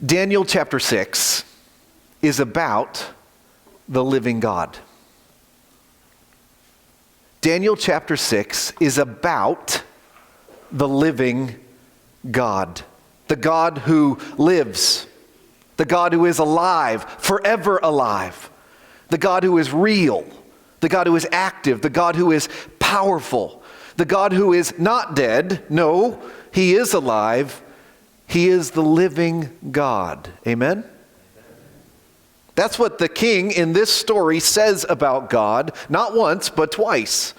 Daniel chapter 6 is about the living God. Daniel chapter 6 is about the living God. The God who lives. The God who is alive, forever alive. The God who is real. The God who is active. The God who is powerful. The God who is not dead. No, he is alive. He is the living God. Amen? That's what the king in this story says about God, not once, but twice.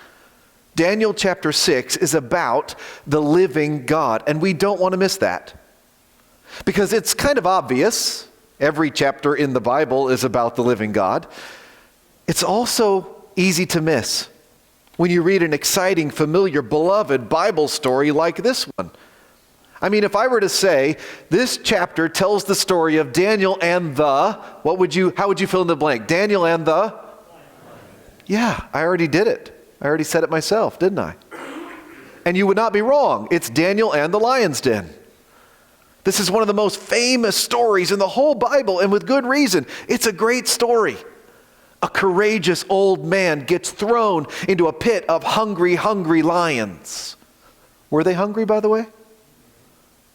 Daniel chapter 6 is about the living God, and we don't want to miss that. Because it's kind of obvious. Every chapter in the Bible is about the living God. It's also easy to miss when you read an exciting, familiar, beloved Bible story like this one. I mean, if I were to say, this chapter tells the story of Daniel and the, how would you fill in the blank? Daniel and the? Yeah, I already did it. I already said it myself, didn't I? And you would not be wrong. It's Daniel and the lion's den. This is one of the most famous stories in the whole Bible, and with good reason. It's a great story. A courageous old man gets thrown into a pit of hungry, hungry lions. Were they hungry, by the way?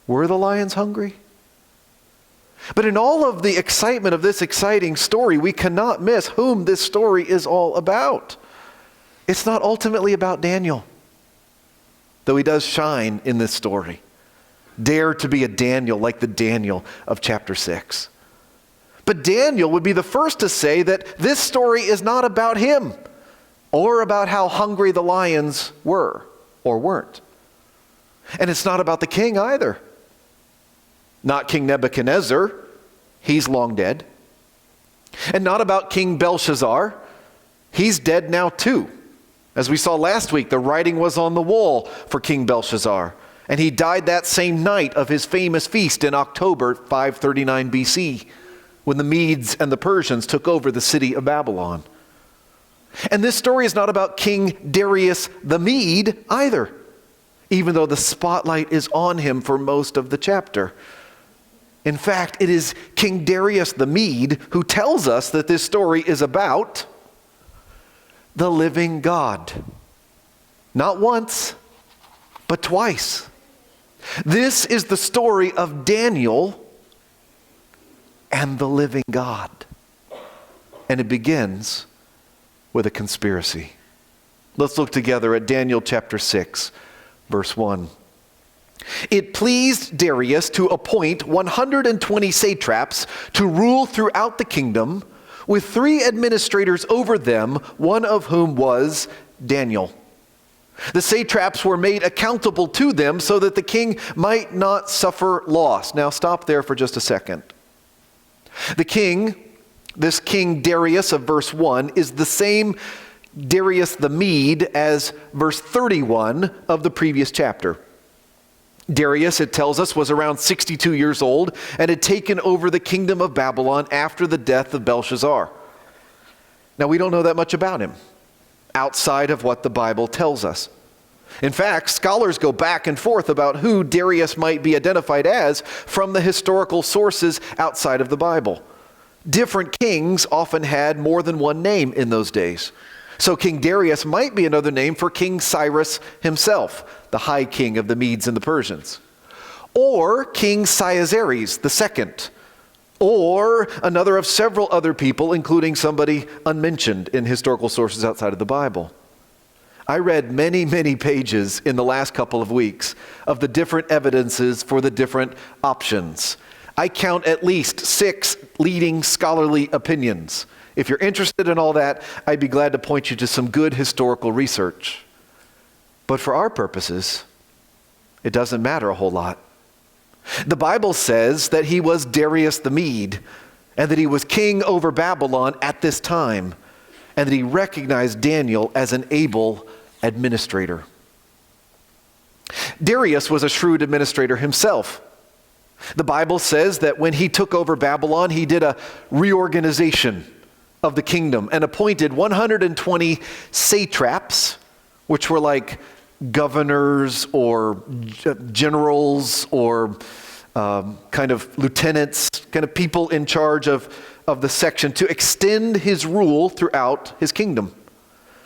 Were the lions hungry? But in all of the excitement of this exciting story, we cannot miss whom this story is all about. It's not ultimately about Daniel, though he does shine in this story. Dare to be a Daniel like the Daniel of chapter 6. But Daniel would be the first to say that this story is not about him or about how hungry the lions were or weren't. And it's not about the king either. Not King Nebuchadnezzar, he's long dead. And not about King Belshazzar, he's dead now too. As we saw last week, the writing was on the wall for King Belshazzar. And he died that same night of his famous feast in October 539 BC, when the Medes and the Persians took over the city of Babylon. And this story is not about King Darius the Mede either, even though the spotlight is on him for most of the chapter. In fact, it is King Darius the Mede who tells us that this story is about the living God. Not once, but twice. This is the story of Daniel and the living God. And it begins with a conspiracy. Let's look together at Daniel chapter 6, verse 1. It pleased Darius to appoint 120 satraps to rule throughout the kingdom, with 3 administrators over them, one of whom was Daniel. The satraps were made accountable to them so that the king might not suffer loss. Now stop there for just a second. The king, this King Darius of verse 1, is the same Darius the Mede as verse 31 of the previous chapter. Darius, it tells us, was around 62 years old and had taken over the kingdom of Babylon after the death of Belshazzar. Now, we don't know that much about him, outside of what the Bible tells us. In fact, scholars go back and forth about who Darius might be identified as from the historical sources outside of the Bible. Different kings often had more than one name in those days. So King Darius might be another name for King Cyrus himself, the high king of the Medes and the Persians. Or King Cyaxares II. Or another of several other people, including somebody unmentioned in historical sources outside of the Bible. I read many, many pages in the last couple of weeks of the different evidences for the different options. I count at least 6 leading scholarly opinions. If you're interested in all that, I'd be glad to point you to some good historical research. But for our purposes, it doesn't matter a whole lot. The Bible says that he was Darius the Mede, and that he was king over Babylon at this time, and that he recognized Daniel as an able administrator. Darius was a shrewd administrator himself. The Bible says that when he took over Babylon, he did a reorganization of the kingdom and appointed 120 satraps, which were like governors or generals or kind of lieutenants, kind of people in charge of the section to extend his rule throughout his kingdom.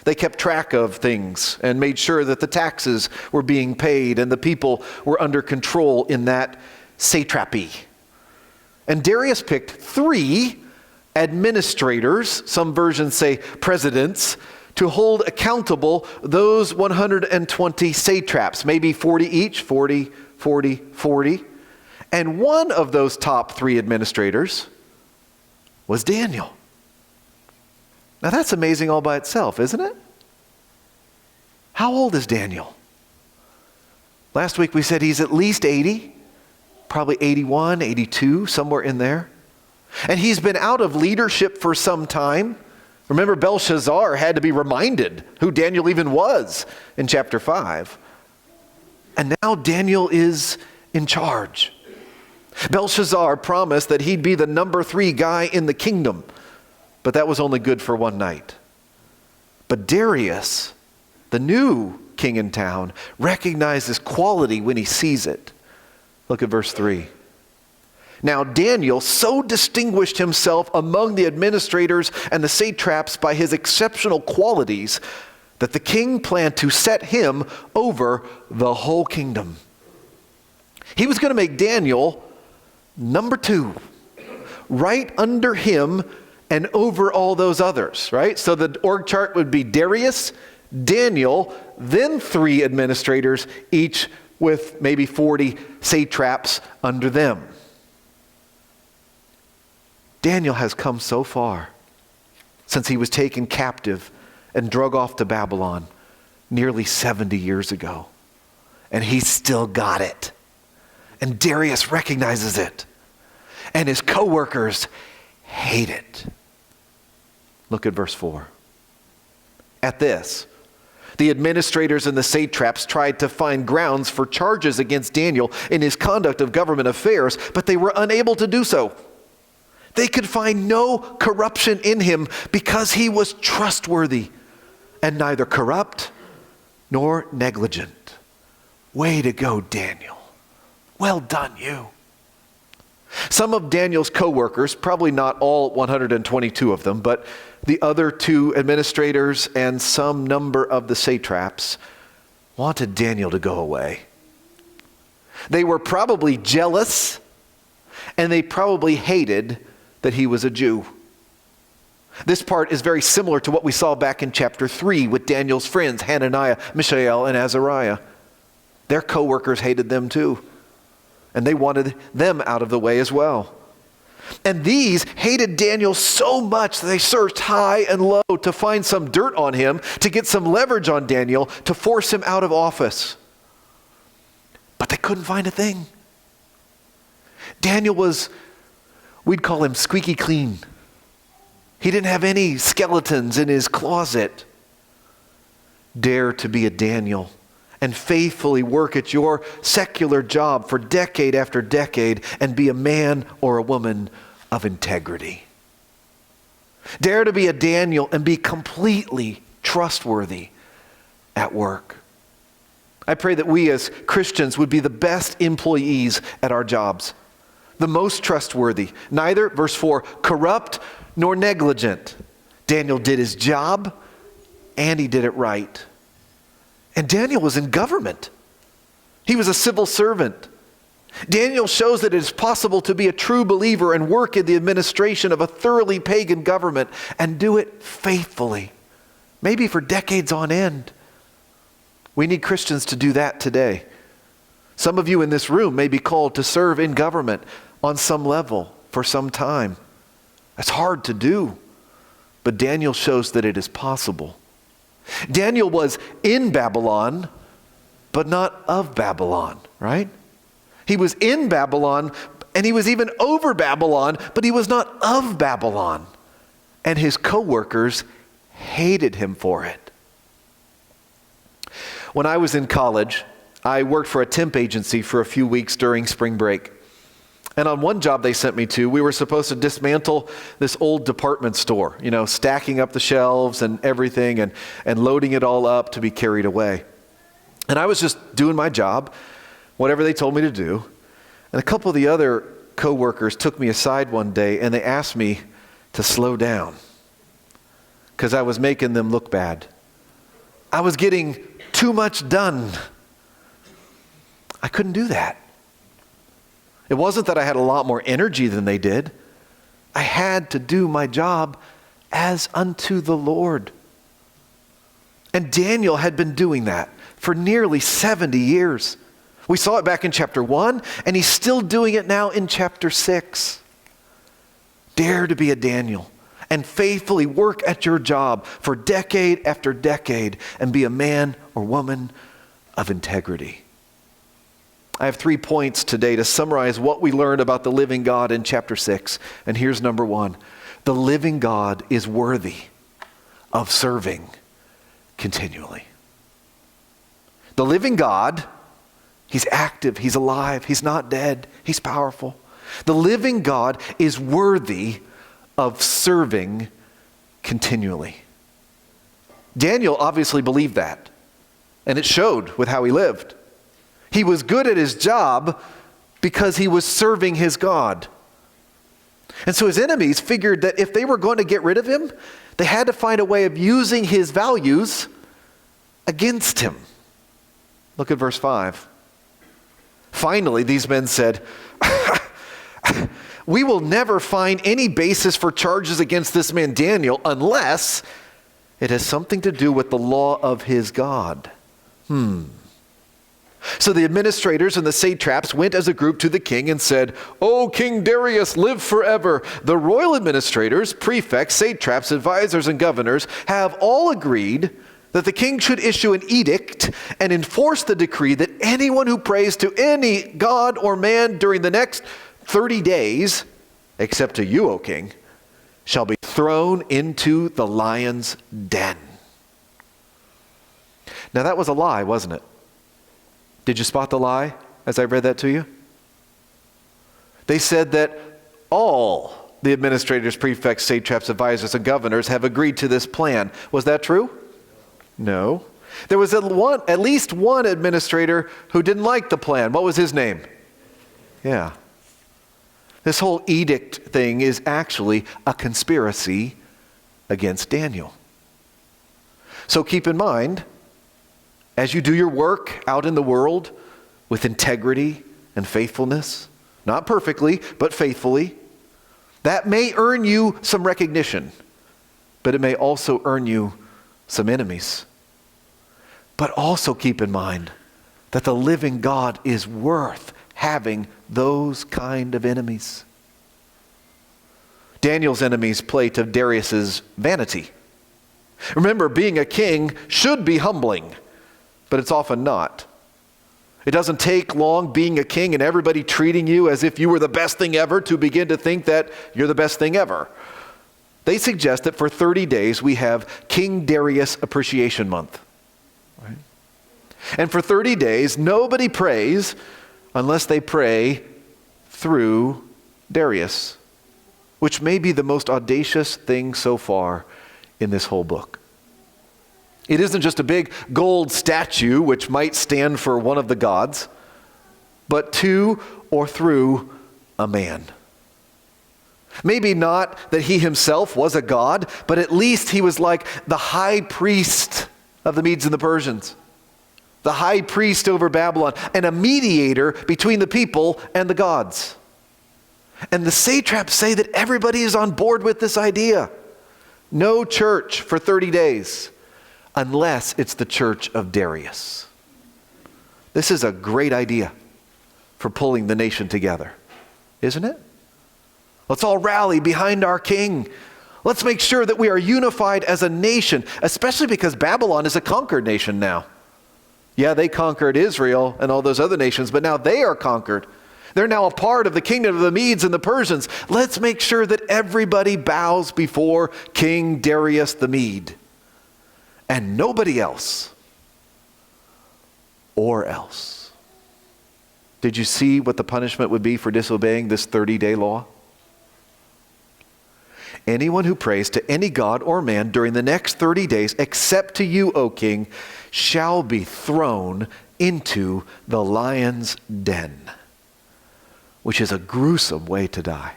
They kept track of things and made sure that the taxes were being paid and the people were under control in that satrapy. And Darius picked 3 administrators, some versions say presidents, to hold accountable those 120 satraps, maybe 40 each, 40, 40, 40. And one of those top 3 administrators was Daniel. Now that's amazing all by itself, isn't it? How old is Daniel? Last week we said he's at least 80, probably 81, 82, somewhere in there. And he's been out of leadership for some time. Remember, Belshazzar had to be reminded who Daniel even was in chapter 5. And now Daniel is in charge. Belshazzar promised that he'd be the number 3 guy in the kingdom. But that was only good for one night. But Darius, the new king in town, recognizes quality when he sees it. Look at verse 3. Now Daniel so distinguished himself among the administrators and the satraps by his exceptional qualities that the king planned to set him over the whole kingdom. He was going to make Daniel number 2, right under him and over all those others, right? So the org chart would be Darius, Daniel, then 3 administrators, each with maybe 40 satraps under them. Daniel has come so far since he was taken captive and drug off to Babylon nearly 70 years ago. And he's still got it. And Darius recognizes it. And his co-workers hate it. Look at verse 4. At this, the administrators and the satraps tried to find grounds for charges against Daniel in his conduct of government affairs, but they were unable to do so. They could find no corruption in him because he was trustworthy and neither corrupt nor negligent. Way to go, Daniel. Well done, you. Some of Daniel's co-workers, probably not all 122 of them, but the other 2 administrators and some number of the satraps wanted Daniel to go away. They were probably jealous, and they probably hated that he was a Jew. This part is very similar to what we saw back in chapter 3 with Daniel's friends, Hananiah, Mishael, and Azariah. Their co-workers hated them too. And they wanted them out of the way as well. And these hated Daniel so much that they searched high and low to find some dirt on him, to get some leverage on Daniel, to force him out of office. But they couldn't find a thing. Daniel was, we'd call him squeaky clean. He didn't have any skeletons in his closet. Dare to be a Daniel and faithfully work at your secular job for decade after decade and be a man or a woman of integrity. Dare to be a Daniel and be completely trustworthy at work. I pray that we as Christians would be the best employees at our jobs, the most trustworthy, neither, verse 4, corrupt nor negligent. Daniel did his job and he did it right. And Daniel was in government. He was a civil servant. Daniel shows that it is possible to be a true believer and work in the administration of a thoroughly pagan government and do it faithfully, maybe for decades on end. We need Christians to do that today. Some of you in this room may be called to serve in government on some level for some time. It's hard to do, but Daniel shows that it is possible. Daniel was in Babylon, but not of Babylon, right? He was in Babylon, and he was even over Babylon, but he was not of Babylon. And his co-workers hated him for it. When I was in college, I worked for a temp agency for a few weeks during spring break. And on one job they sent me to, we were supposed to dismantle this old department store, stacking up the shelves and everything and loading it all up to be carried away. And I was just doing my job, whatever they told me to do. And a couple of the other co-workers took me aside one day and they asked me to slow down because I was making them look bad. I was getting too much done. I couldn't do that. It wasn't that I had a lot more energy than they did. I had to do my job as unto the Lord. And Daniel had been doing that for nearly 70 years. We saw it back in chapter 1, and he's still doing it now in chapter 6. Dare to be a Daniel and faithfully work at your job for decade after decade and be a man or woman of integrity. I have 3 points today to summarize what we learned about the living God in chapter 6. And here's number 1. The living God is worthy of serving continually. The living God, he's active, he's alive, he's not dead, he's powerful. The living God is worthy of serving continually. Daniel obviously believed that, and it showed with how he lived. He was good at his job because he was serving his God. And so his enemies figured that if they were going to get rid of him, they had to find a way of using his values against him. Look at verse 5. Finally, these men said, we will never find any basis for charges against this man Daniel unless it has something to do with the law of his God. So the administrators and the satraps went as a group to the king and said, "O King Darius, live forever. The royal administrators, prefects, satraps, advisors, and governors have all agreed that the king should issue an edict and enforce the decree that anyone who prays to any god or man during the next 30 days, except to you, O king, shall be thrown into the lion's den." Now that was a lie, wasn't it? Did you spot the lie as I read that to you? They said that all the administrators, prefects, satraps, advisors, and governors have agreed to this plan. Was that true? No. There was at least one administrator who didn't like the plan. What was his name? Yeah. This whole edict thing is actually a conspiracy against Daniel. So keep in mind, as you do your work out in the world with integrity and faithfulness, not perfectly, but faithfully, that may earn you some recognition, but it may also earn you some enemies. But also keep in mind that the living God is worth having those kind of enemies. Daniel's enemies play to Darius's vanity. Remember, being a king should be humbling, but it's often not. It doesn't take long being a king and everybody treating you as if you were the best thing ever to begin to think that you're the best thing ever. They suggest that for 30 days we have King Darius Appreciation Month. Right? And for 30 days, nobody prays unless they pray through Darius, which may be the most audacious thing so far in this whole book. It isn't just a big gold statue, which might stand for one of the gods, but to or through a man. Maybe not that he himself was a god, but at least he was like the high priest of the Medes and the Persians, the high priest over Babylon, and a mediator between the people and the gods. And the satraps say that everybody is on board with this idea. No church for 30 days. Unless it's the church of Darius. This is a great idea for pulling the nation together, isn't it? Let's all rally behind our king. Let's make sure that we are unified as a nation, especially because Babylon is a conquered nation now. Yeah, they conquered Israel and all those other nations, but now they are conquered. They're now a part of the kingdom of the Medes and the Persians. Let's make sure that everybody bows before King Darius the Mede. And nobody else, or else. Did you see what the punishment would be for disobeying this 30-day law? Anyone who prays to any god or man during the next 30 days, except to you, O king, shall be thrown into the lion's den. which is a gruesome way to die.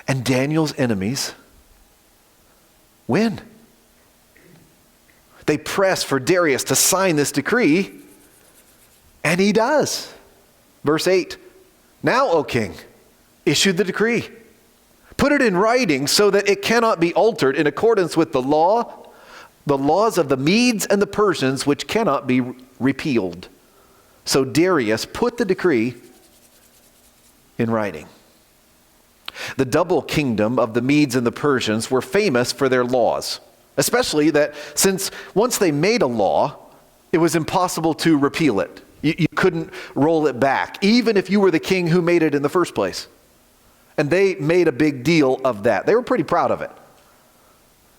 And Daniel's enemies win. They press for Darius to sign this decree, and he does. Verse 8, "Now, O king, issue the decree. Put it in writing so that it cannot be altered in accordance with the laws of the Medes and the Persians, which cannot be repealed." So Darius put the decree in writing. The double kingdom of the Medes and the Persians were famous for their laws, especially that since once they made a law, it was impossible to repeal it. You couldn't roll it back, even if you were the king who made it in the first place. And they made a big deal of that. They were pretty proud of it.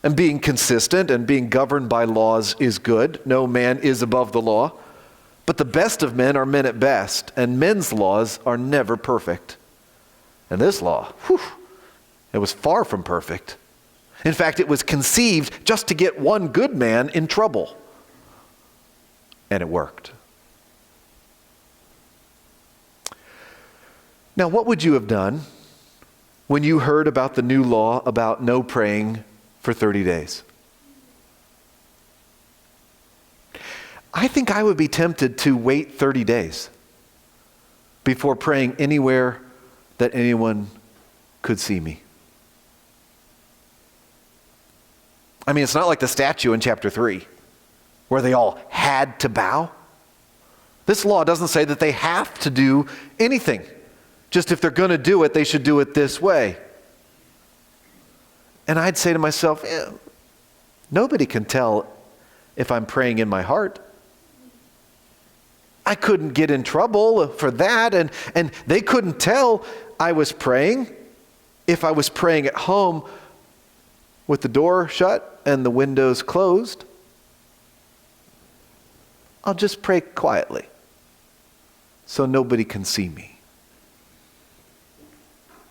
And being consistent and being governed by laws is good. No man is above the law. But the best of men are men at best, and men's laws are never perfect. And this law, it was far from perfect. In fact, it was conceived just to get one good man in trouble. And it worked. Now, what would you have done when you heard about the new law about no praying for 30 days? I think I would be tempted to wait 30 days before praying anywhere that anyone could see me. I mean, it's not like the statue in chapter 3 where they all had to bow. This law doesn't say that they have to do anything. Just if they're going to do it, they should do it this way. And I'd say to myself, nobody can tell if I'm praying in my heart. I couldn't get in trouble for that, and they couldn't tell I was praying if I was praying at home with the door shut and the windows closed. I'll just pray quietly so nobody can see me.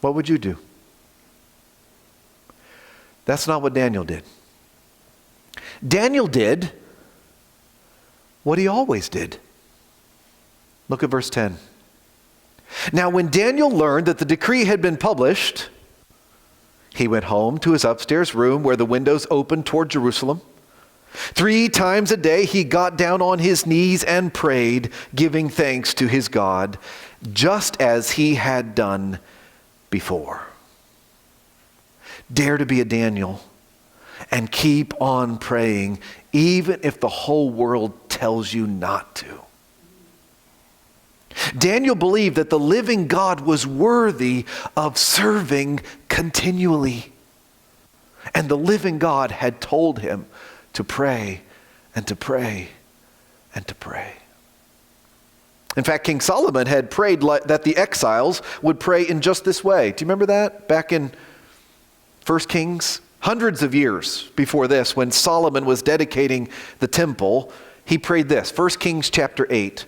What would you do? That's not what Daniel did. Daniel did what he always did. Look at verse 10. Now, when Daniel learned that the decree had been published, he went home to his upstairs room where the windows opened toward Jerusalem. 3 times a day he got down on his knees and prayed, giving thanks to his God, just as he had done before. Dare to be a Daniel and keep on praying, even if the whole world tells you not to. Daniel believed that the living God was worthy of serving continually. And the living God had told him to pray and to pray and to pray. In fact, King Solomon had prayed that the exiles would pray in just this way. Do you remember that? Back in 1 Kings, hundreds of years before this, when Solomon was dedicating the temple, he prayed this. 1 Kings chapter 8.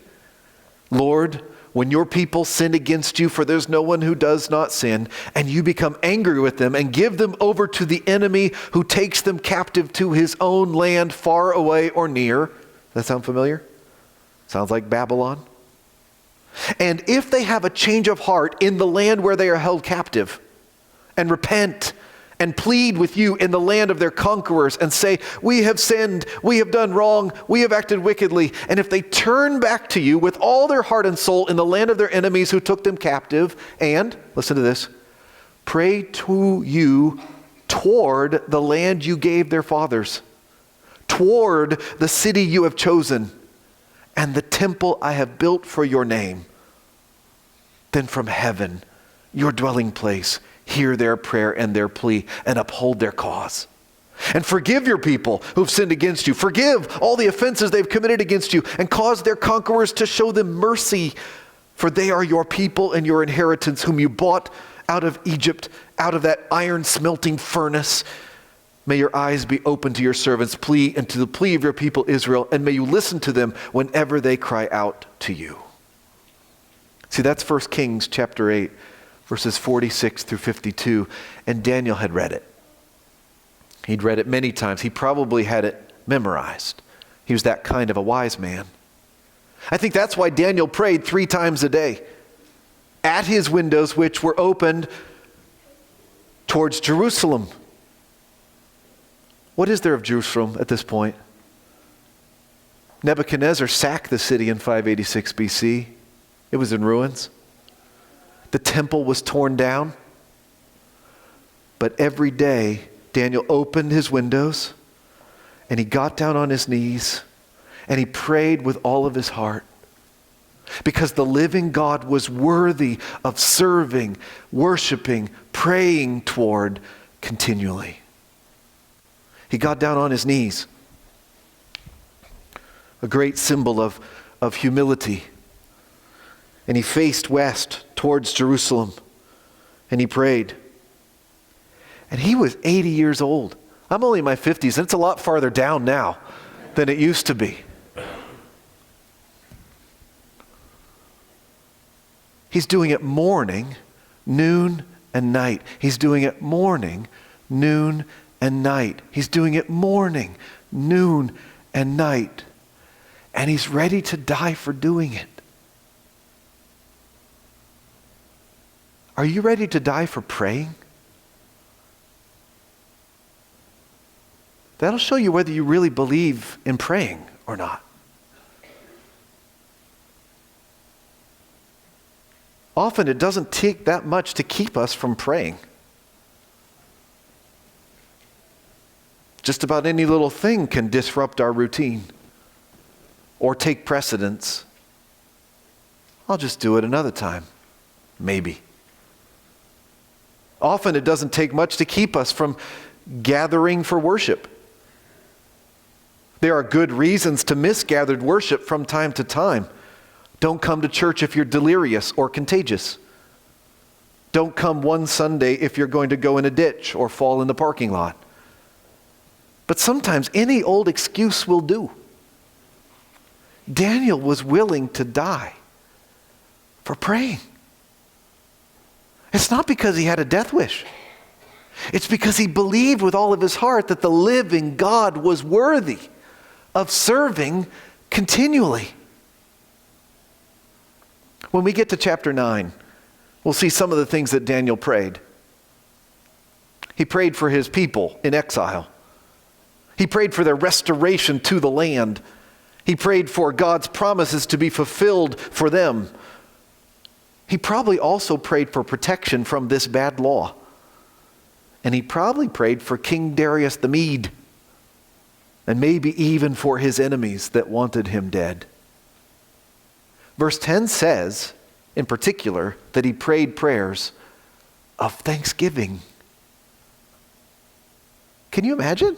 Lord, when your people sin against you, for there's no one who does not sin, and you become angry with them and give them over to the enemy who takes them captive to his own land, far away or near. Does that sound familiar? Sounds like Babylon. And if they have a change of heart in the land where they are held captive, and repent and plead with you in the land of their conquerors and say, we have sinned, we have done wrong, we have acted wickedly. And if they turn back to you with all their heart and soul in the land of their enemies who took them captive, and, listen to this, pray to you toward the land you gave their fathers, toward the city you have chosen, and the temple I have built for your name, then from heaven, your dwelling place, hear their prayer and their plea and uphold their cause. And forgive your people who've sinned against you. Forgive all the offenses they've committed against you and cause their conquerors to show them mercy. For they are your people and your inheritance whom you bought out of Egypt, out of that iron smelting furnace. May your eyes be open to your servants' plea and to the plea of your people Israel, and may you listen to them whenever they cry out to you. See, that's 1 Kings chapter 8. Verses 46 through 52, and Daniel had read it. He'd read it many times. He probably had it memorized. He was that kind of a wise man. I think that's why Daniel prayed 3 times a day at his windows, which were opened towards Jerusalem. What is there of Jerusalem at this point? Nebuchadnezzar sacked the city in 586 BC. It was in ruins. The temple was torn down. But every day, Daniel opened his windows and he got down on his knees and he prayed with all of his heart. Because the living God was worthy of serving, worshiping, praying toward continually. He got down on his knees. A great symbol of humility. And he faced west towards Jerusalem. And he prayed. And he was 80 years old. I'm only in my 50s, and it's a lot farther down now than it used to be. He's doing it morning, noon, and night. He's doing it morning, noon, and night. He's doing it morning, noon, and night. And he's ready to die for doing it. Are you ready to die for praying? That'll show you whether you really believe in praying or not. Often it doesn't take that much to keep us from praying. Just about any little thing can disrupt our routine or take precedence. I'll just do it another time. Maybe. Often it doesn't take much to keep us from gathering for worship. There are good reasons to miss gathered worship from time to time. Don't come to church if you're delirious or contagious. Don't come one Sunday if you're going to go in a ditch or fall in the parking lot. But sometimes any old excuse will do. Daniel was willing to die for praying. It's not because he had a death wish. It's because he believed with all of his heart that the living God was worthy of serving continually. When we get to chapter 9, we'll see some of the things that Daniel prayed. He prayed for his people in exile. He prayed for their restoration to the land. He prayed for God's promises to be fulfilled for them. He probably also prayed for protection from this bad law. And he probably prayed for King Darius the Mede, and maybe even for his enemies that wanted him dead. Verse 10 says, in particular, that he prayed prayers of thanksgiving. Can you imagine?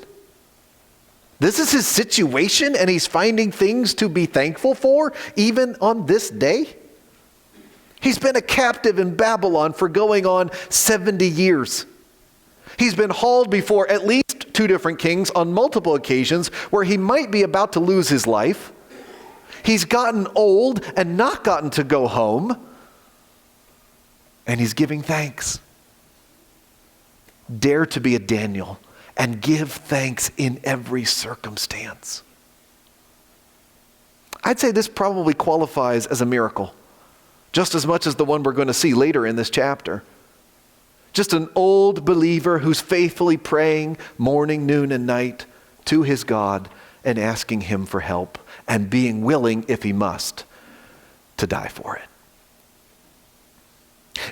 This is his situation, and he's finding things to be thankful for, even on this day. He's been a captive in Babylon for going on 70 years. He's been hauled before at least 2 different kings on multiple occasions where he might be about to lose his life. He's gotten old and not gotten to go home. And he's giving thanks. Dare to be a Daniel and give thanks in every circumstance. I'd say this probably qualifies as a miracle, just as much as the one we're going to see later in this chapter. Just an old believer who's faithfully praying morning, noon, and night to his God and asking him for help and being willing, if he must, to die for it.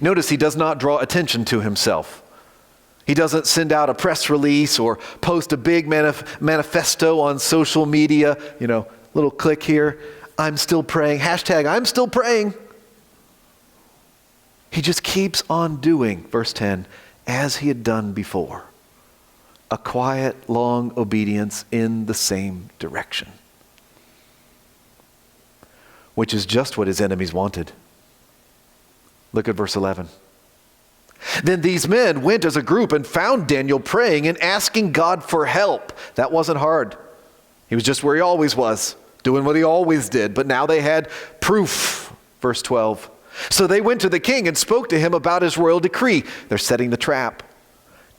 Notice he does not draw attention to himself. He doesn't send out a press release or post a big manifesto on social media, little click here, I'm still praying, hashtag I'm still praying. He just keeps on doing, verse 10, as he had done before. A quiet, long obedience in the same direction. Which is just what his enemies wanted. Look at verse 11. Then these men went as a group and found Daniel praying and asking God for help. That wasn't hard. He was just where he always was, doing what he always did. But now they had proof. Verse 12. So they went to the king and spoke to him about his royal decree. They're setting the trap.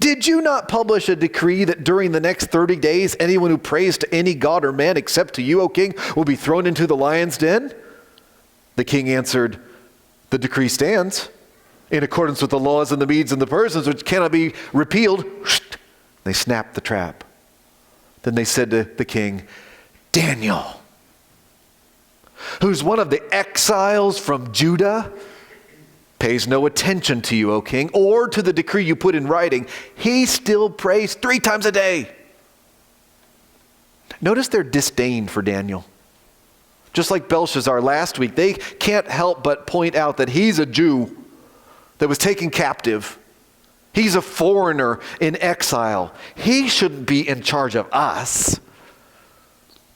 Did you not publish a decree that during the next 30 days, anyone who prays to any god or man except to you, O king, will be thrown into the lion's den? The king answered, "The decree stands in accordance with the laws of the Medes and the Persians, which cannot be repealed." They snapped the trap. Then they said to the king, "Daniel, who's one of the exiles from Judah, pays no attention to you, O king, or to the decree you put in writing. He still prays 3 times a day." Notice their disdain for Daniel. Just like Belshazzar last week, they can't help but point out that he's a Jew that was taken captive. He's a foreigner in exile. He shouldn't be in charge of us.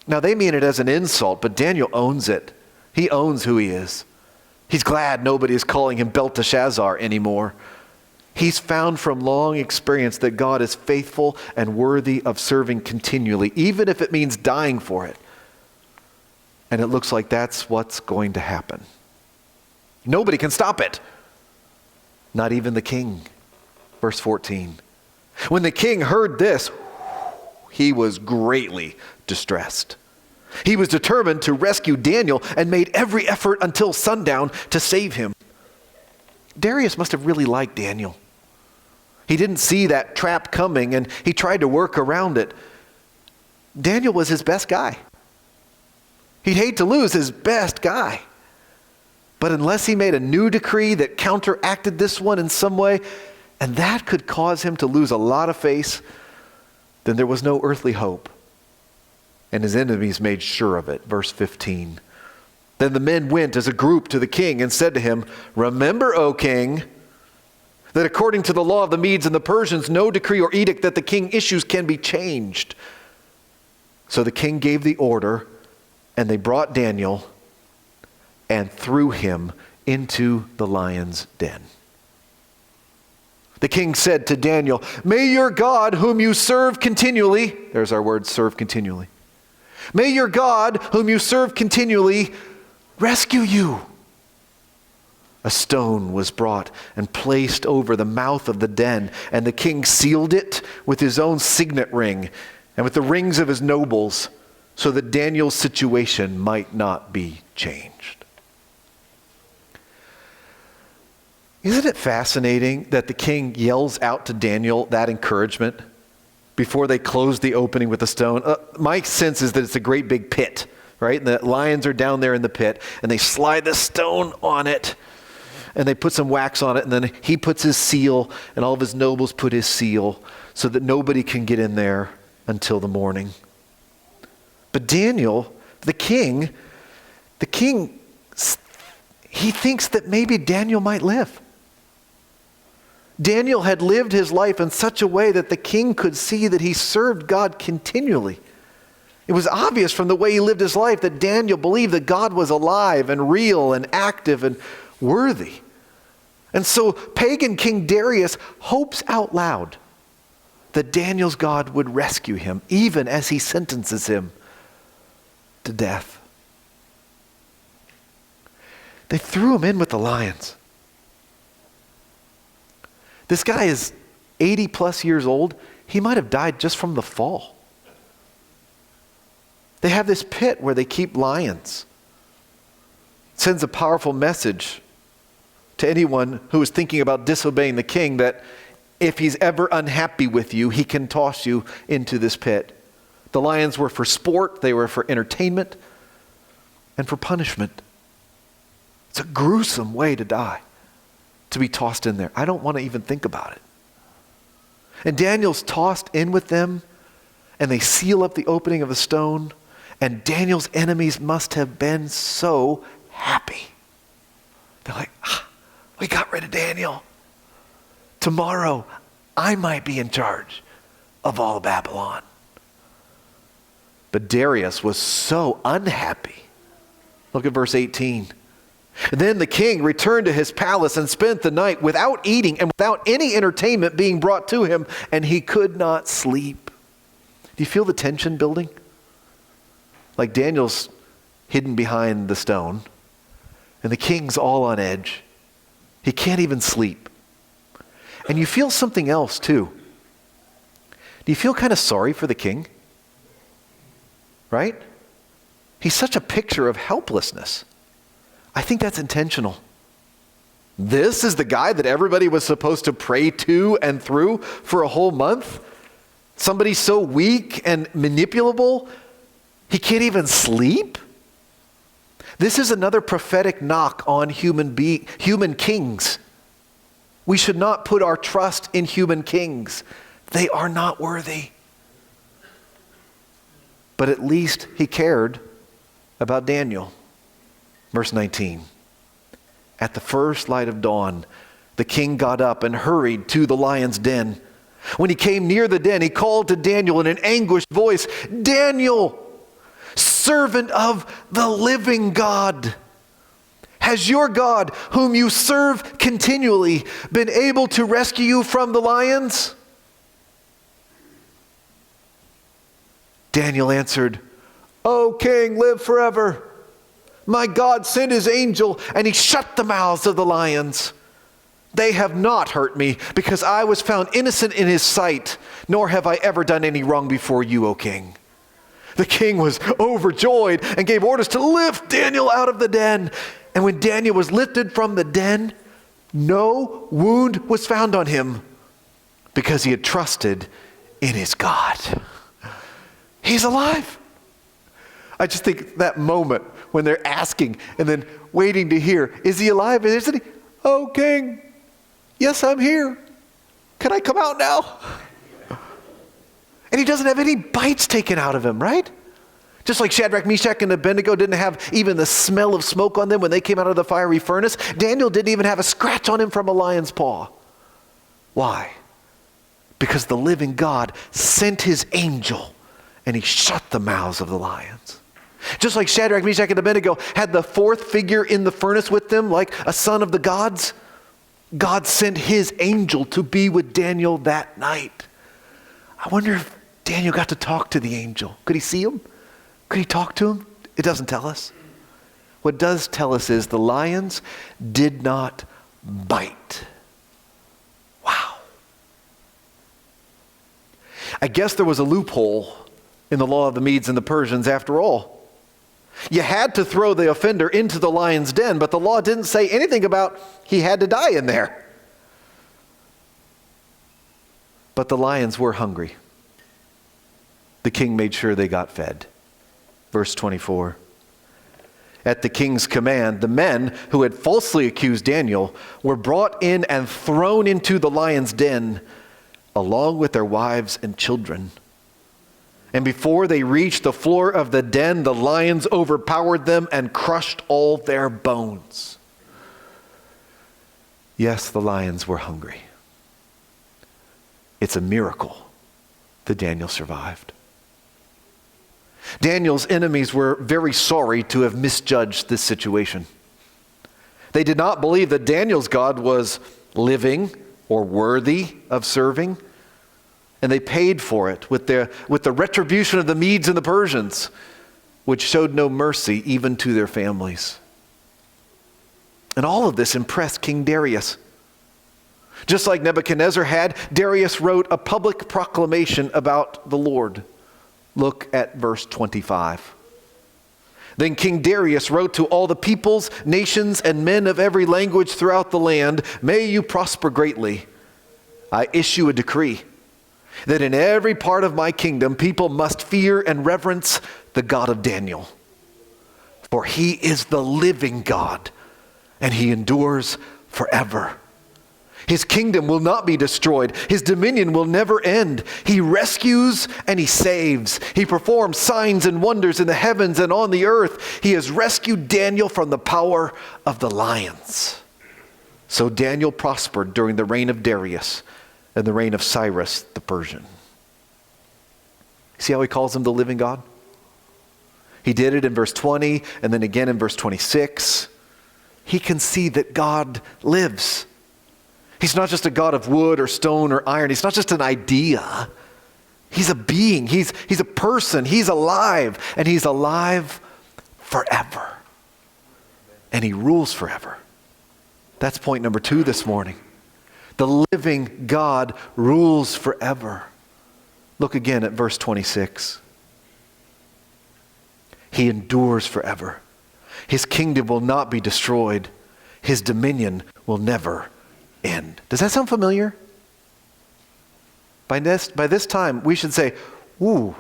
Now, they mean it as an insult, but Daniel owns it. He owns who he is. He's glad nobody is calling him Belteshazzar anymore. He's found from long experience that God is faithful and worthy of serving continually, even if it means dying for it. And it looks like that's what's going to happen. Nobody can stop it. Not even the king. Verse 14. When the king heard this, he was greatly distressed. He was determined to rescue Daniel and made every effort until sundown to save him. Darius must have really liked Daniel. He didn't see that trap coming and he tried to work around it. Daniel was his best guy. He'd hate to lose his best guy. But unless he made a new decree that counteracted this one in some way, and that could cause him to lose a lot of face, then there was no earthly hope. And his enemies made sure of it. Verse 15. Then the men went as a group to the king and said to him, "Remember, O king, that according to the law of the Medes and the Persians, no decree or edict that the king issues can be changed." So the king gave the order, and they brought Daniel and threw him into the lion's den. The king said to Daniel, "May your God, whom you serve continually," there's our word, serve continually. "May your God, whom you serve continually, rescue you." A stone was brought and placed over the mouth of the den, and the king sealed it with his own signet ring and with the rings of his nobles, so that Daniel's situation might not be changed. Isn't it fascinating that the king yells out to Daniel that encouragement before they close the opening with the stone? My sense is that it's a great big pit, right? And the lions are down there in the pit, and they slide the stone on it, and they put some wax on it, and then he puts his seal, and all of his nobles put his seal, so that nobody can get in there until the morning. But Daniel, the king, he thinks that maybe Daniel might live. Daniel had lived his life in such a way that the king could see that he served God continually. It was obvious from the way he lived his life that Daniel believed that God was alive and real and active and worthy. And so pagan King Darius hopes out loud that Daniel's God would rescue him, even as he sentences him to death. They threw him in with the lions. This guy is 80 plus years old. He might have died just from the fall. They have this pit where they keep lions. It sends a powerful message to anyone who is thinking about disobeying the king that if he's ever unhappy with you, he can toss you into this pit. The lions were for sport, they were for entertainment, and for punishment. It's a gruesome way to die, to be tossed in there. I don't want to even think about it. And Daniel's tossed in with them, and they seal up the opening of the stone, and Daniel's enemies must have been so happy. They're like, we got rid of Daniel. Tomorrow, I might be in charge of all of Babylon. But Darius was so unhappy. Look at verse 18. Then the king returned to his palace and spent the night without eating and without any entertainment being brought to him, and he could not sleep. Do you feel the tension building? Like Daniel's hidden behind the stone, and the king's all on edge. He can't even sleep. And you feel something else too. Do you feel kind of sorry for the king? Right? He's such a picture of helplessness. I think that's intentional. This is the guy that everybody was supposed to pray to and through for a whole month? Somebody so weak and manipulable, he can't even sleep? This is another prophetic knock on human kings. We should not put our trust in human kings. They are not worthy. But at least he cared about Daniel. Verse 19. At the first light of dawn, the king got up and hurried to the lion's den. When he came near the den, he called to Daniel in an anguished voice, "Daniel, servant of the living God, has your God, whom you serve continually, been able to rescue you from the lions?" Daniel answered, "O king, live forever. My God sent his angel, and he shut the mouths of the lions. They have not hurt me, because I was found innocent in his sight, nor have I ever done any wrong before you, O king." The king was overjoyed and gave orders to lift Daniel out of the den. And when Daniel was lifted from the den, no wound was found on him, because he had trusted in his God. He's alive. I just think that moment when they're asking and then waiting to hear, is he alive? Isn't he? "Oh, king, yes, I'm here. Can I come out now?" And he doesn't have any bites taken out of him, right? Just like Shadrach, Meshach, and Abednego didn't have even the smell of smoke on them when they came out of the fiery furnace, Daniel didn't even have a scratch on him from a lion's paw. Why? Because the living God sent his angel and he shut the mouths of the lions. Just like Shadrach, Meshach, and Abednego had the fourth figure in the furnace with them, like a son of the gods, God sent his angel to be with Daniel that night. I wonder if Daniel got to talk to the angel. Could he see him? Could he talk to him? It doesn't tell us. What it does tell us is the lions did not bite. Wow. I guess there was a loophole in the law of the Medes and the Persians after all. You had to throw the offender into the lion's den, but the law didn't say anything about he had to die in there. But the lions were hungry. The king made sure they got fed. Verse 24. At the king's command, the men who had falsely accused Daniel were brought in and thrown into the lion's den, along with their wives and children. And before they reached the floor of the den, the lions overpowered them and crushed all their bones. Yes, the lions were hungry. It's a miracle that Daniel survived. Daniel's enemies were very sorry to have misjudged this situation. They did not believe that Daniel's God was living or worthy of serving. And they paid for it with the retribution of the Medes and the Persians, which showed no mercy even to their families. And all of this impressed King Darius. Just like Nebuchadnezzar had, Darius wrote a public proclamation about the Lord. Look at verse 25. Then King Darius wrote to all the peoples, nations, and men of every language throughout the land, "May you prosper greatly. I issue a decree that in every part of my kingdom people must fear and reverence the God of Daniel. For he is the living God, and he endures forever. His kingdom will not be destroyed. His dominion will never end. He rescues and he saves. He performs signs and wonders in the heavens and on the earth. He has rescued Daniel from the power of the lions." So Daniel prospered during the reign of Darius and the reign of Cyrus the Persian. See how he calls him the living God? He did it in verse 20 and then again in verse 26. He can see that God lives. He's not just a God of wood or stone or iron. He's not just an idea. He's a being. He's a person. He's alive. And he's alive forever. And he rules forever. That's point number 2 this morning. The living God rules forever. Look again at verse 26. He endures forever. His kingdom will not be destroyed. His dominion will never end. Does that sound familiar? By this time, we should say, ooh,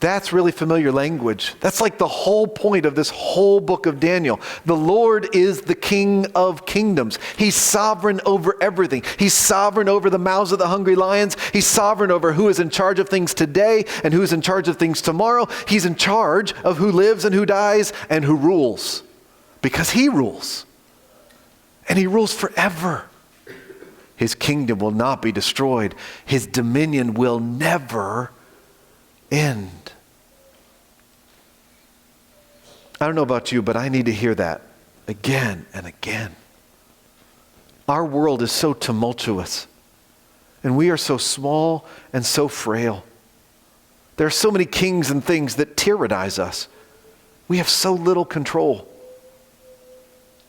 that's really familiar language. That's like the whole point of this whole book of Daniel. The Lord is the King of kingdoms. He's sovereign over everything. He's sovereign over the mouths of the hungry lions. He's sovereign over who is in charge of things today and who is in charge of things tomorrow. He's in charge of who lives and who dies and who rules, because He rules. And He rules forever. His kingdom will not be destroyed. His dominion will never end. I don't know about you, but I need to hear that again and again. Our world is so tumultuous, and we are so small and so frail. There are so many kings and things that tyrannize us. We have so little control.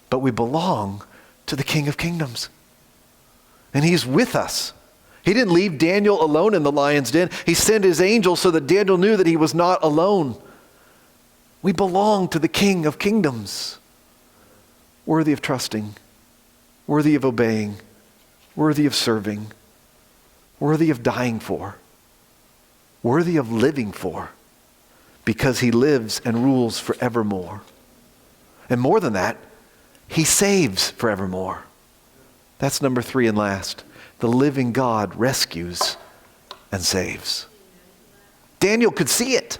But we belong to the King of Kingdoms. And He's with us. He didn't leave Daniel alone in the lion's den. He sent His angel so that Daniel knew that he was not alone. We belong to the King of Kingdoms. Worthy of trusting, worthy of obeying, worthy of serving, worthy of dying for, worthy of living for, because He lives and rules forevermore. And more than that, He saves forevermore. That's number 3 and last. The living God rescues and saves. Daniel could see it.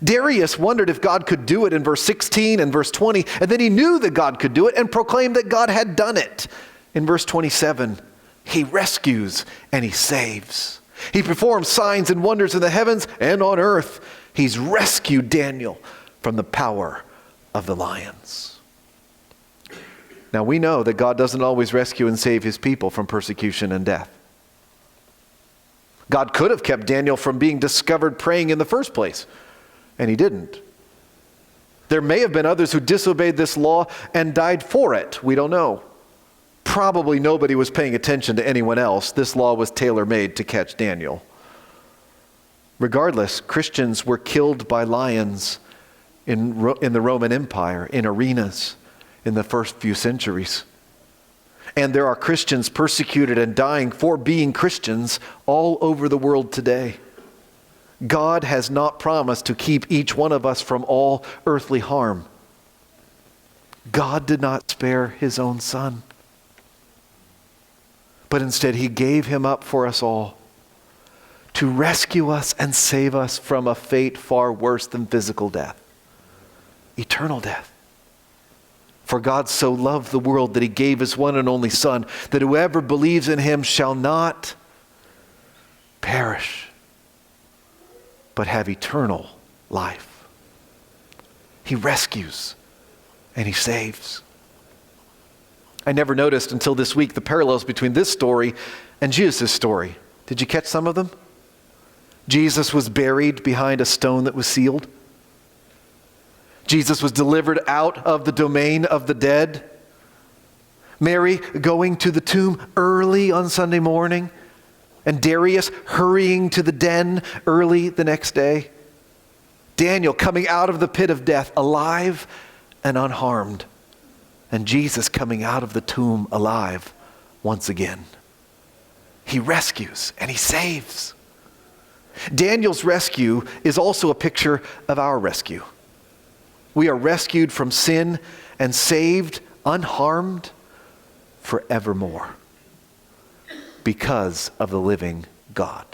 Darius wondered if God could do it in verse 16 and verse 20, and then he knew that God could do it and proclaimed that God had done it. In verse 27, He rescues and He saves. He performs signs and wonders in the heavens and on earth. He's rescued Daniel from the power of the lions. Now we know that God doesn't always rescue and save His people from persecution and death. God could have kept Daniel from being discovered praying in the first place, and He didn't. There may have been others who disobeyed this law and died for it. We don't know. Probably nobody was paying attention to anyone else. This law was tailor-made to catch Daniel. Regardless, Christians were killed by lions in the Roman Empire, in arenas, in the first few centuries. And there are Christians persecuted and dying for being Christians all over the world today. God has not promised to keep each one of us from all earthly harm. God did not spare His own Son, but instead He gave Him up for us all to rescue us and save us from a fate far worse than physical death, eternal death. For God so loved the world that He gave His one and only Son, that whoever believes in Him shall not perish, but have eternal life. He rescues and He saves. I never noticed until this week the parallels between this story and Jesus' story. Did you catch some of them? Jesus was buried behind a stone that was sealed. Jesus was delivered out of the domain of the dead. Mary going to the tomb early on Sunday morning, and Darius hurrying to the den early the next day. Daniel coming out of the pit of death alive and unharmed, and Jesus coming out of the tomb alive once again. He rescues and He saves. Daniel's rescue is also a picture of our rescue. We are rescued from sin and saved unharmed forevermore because of the living God.